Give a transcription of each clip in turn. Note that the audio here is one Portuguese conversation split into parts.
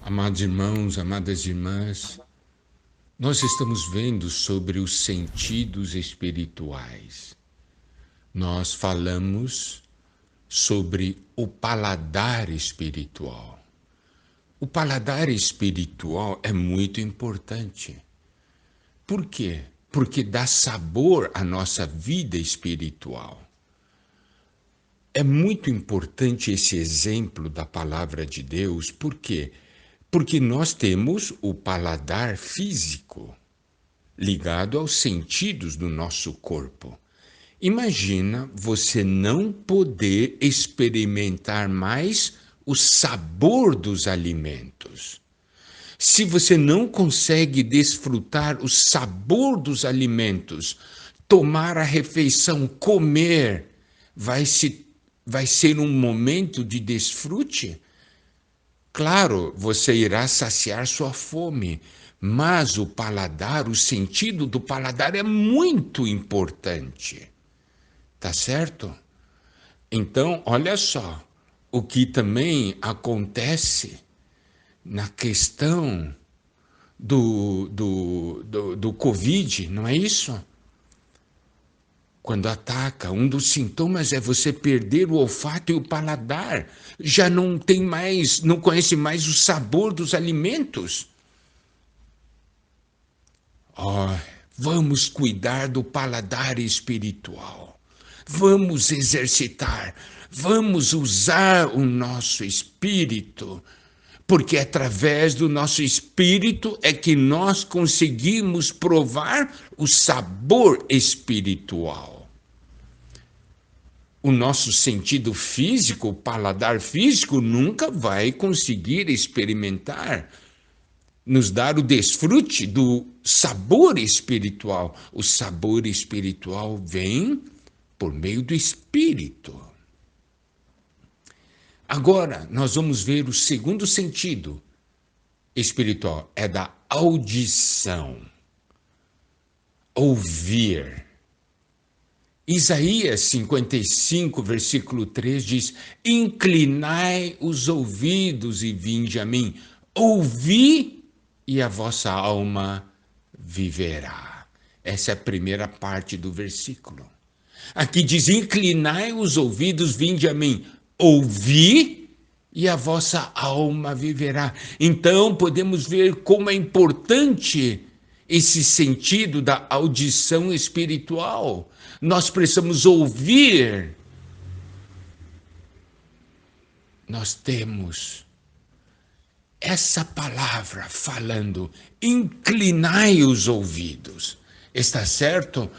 Amados irmãos, amadas irmãs, nós estamos vendo sobre os sentidos espirituais. Nós falamos sobre o paladar espiritual. O paladar espiritual é muito importante. Por quê? Porque dá sabor à nossa vida espiritual. É muito importante esse exemplo da palavra de Deus, por quê? Porque nós temos o paladar físico ligado aos sentidos do nosso corpo. Imagina você não poder experimentar mais o sabor dos alimentos. Se você não consegue desfrutar o sabor dos alimentos, tomar a refeição, comer, vai ser um momento de desfrute? Claro, você irá saciar sua fome, mas o paladar, o sentido do paladar é muito importante, tá certo? Então, olha só, o que também acontece na questão do Covid, não é isso? Quando ataca, um dos sintomas é você perder o olfato e o paladar. Já não tem mais, não conhece mais o sabor dos alimentos. Oh, vamos cuidar do paladar espiritual. Vamos exercitar, vamos usar o nosso espírito, porque através do nosso espírito é que nós conseguimos provar o sabor espiritual. O nosso sentido físico, o paladar físico, nunca vai conseguir experimentar, nos dar o desfrute do sabor espiritual. O sabor espiritual vem por meio do espírito. Agora, nós vamos ver o segundo sentido espiritual, é da audição. Ouvir. Isaías 55, versículo 3 diz: inclinai os ouvidos e vinde a mim, ouvi e a vossa alma viverá. Essa é a primeira parte do versículo. Aqui diz: inclinai os ouvidos, vinde a mim, ouvi e a vossa alma viverá. Então podemos ver como é importante esse sentido da audição espiritual. Nós precisamos ouvir. Nós temos essa palavra falando, inclinai os ouvidos. Está certo?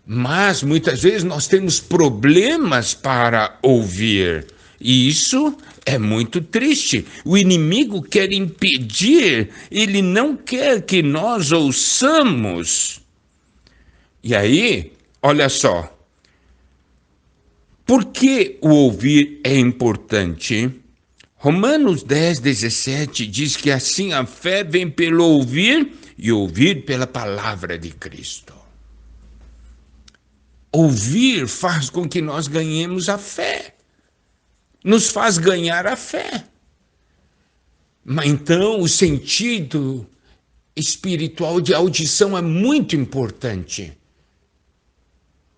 Mas muitas vezes nós temos problemas para ouvir. E isso é muito triste. O inimigo quer impedir, ele não quer que nós ouçamos. E aí, olha só, por que o ouvir é importante? Romanos 10, 17 diz que assim a fé vem pelo ouvir e ouvir pela palavra de Cristo. Ouvir faz com que nós ganhemos a fé, nos faz ganhar a fé. Mas então o sentido espiritual de audição é muito importante.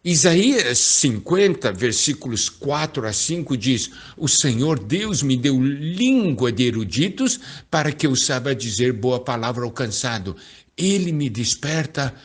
Isaías 50, versículos 4 a 5 diz: o Senhor Deus me deu língua de eruditos para que eu saiba dizer boa palavra ao cansado. Ele me desperta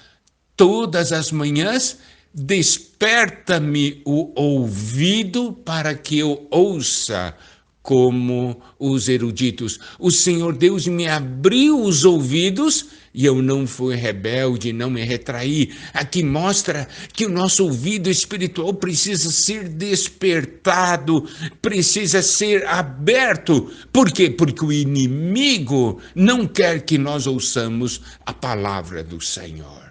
todas as manhãs, desperta-me o ouvido para que eu ouça como os eruditos. O Senhor Deus me abriu os ouvidos e eu não fui rebelde, não me retraí. Aqui mostra que o nosso ouvido espiritual precisa ser despertado, precisa ser aberto. Por quê? Porque o inimigo não quer que nós ouçamos a palavra do Senhor.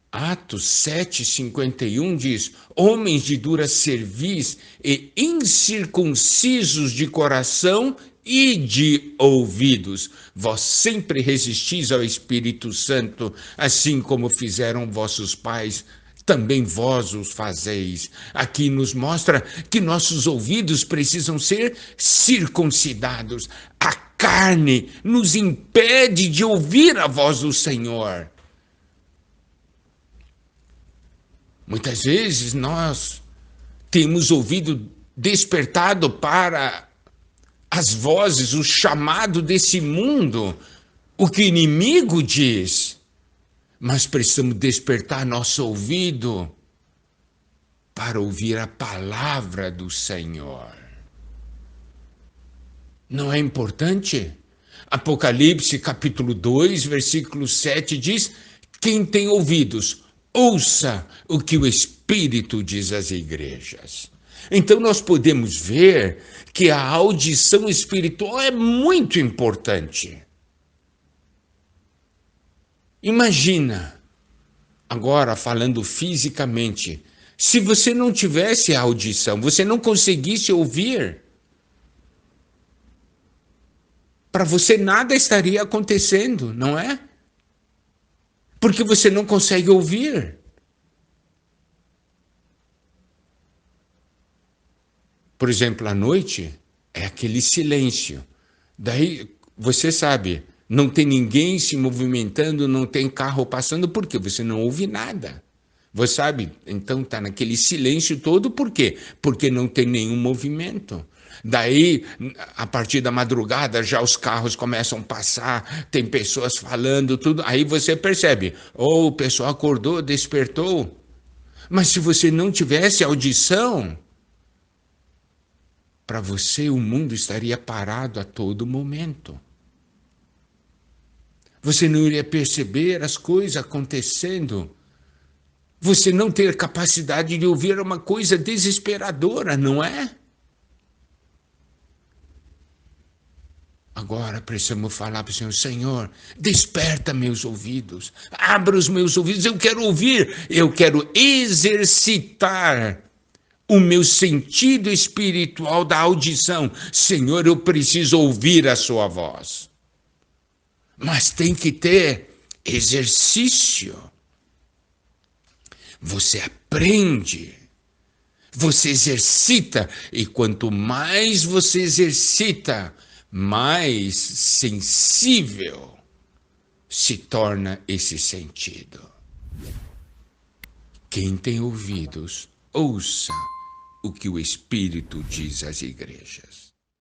Atos 7,51 diz: homens de dura cerviz e incircuncisos de coração e de ouvidos, vós sempre resistis ao Espírito Santo, assim como fizeram vossos pais, também vós os fazeis. Aqui nos mostra que nossos ouvidos precisam ser circuncidados. A carne nos impede de ouvir a voz do Senhor. Muitas vezes nós temos ouvido despertado para as vozes, o chamado desse mundo, o que o inimigo diz, mas precisamos despertar nosso ouvido para ouvir a palavra do Senhor. Não é importante? Apocalipse capítulo 2, versículo 7 diz: quem tem ouvidos, ouça o que o Espírito diz às igrejas. Então nós podemos ver que a audição espiritual é muito importante. Imagina, agora falando fisicamente, se você não tivesse a audição, você não conseguisse ouvir, para você nada estaria acontecendo, não é? Porque você não consegue ouvir. Por exemplo, à noite é aquele silêncio. Daí, você sabe, não tem ninguém se movimentando, não tem carro passando, por quê? Você não ouve nada. Você sabe, então está naquele silêncio todo, por quê? Porque não tem nenhum movimento. Daí, a partir da madrugada, já os carros começam a passar, tem pessoas falando, tudo. Aí você percebe, o pessoal acordou, despertou. Mas se você não tivesse audição, para você o mundo estaria parado a todo momento. Você não iria perceber as coisas acontecendo. Você não ter capacidade de ouvir uma coisa desesperadora, não é? Agora precisamos falar para o Senhor: Senhor, desperta meus ouvidos, abra os meus ouvidos, eu quero ouvir, eu quero exercitar o meu sentido espiritual da audição. Senhor, eu preciso ouvir a sua voz. Mas tem que ter exercício. Você aprende, você exercita, e quanto mais você exercita, mais sensível se torna esse sentido. Quem tem ouvidos, ouça o que o Espírito diz às igrejas.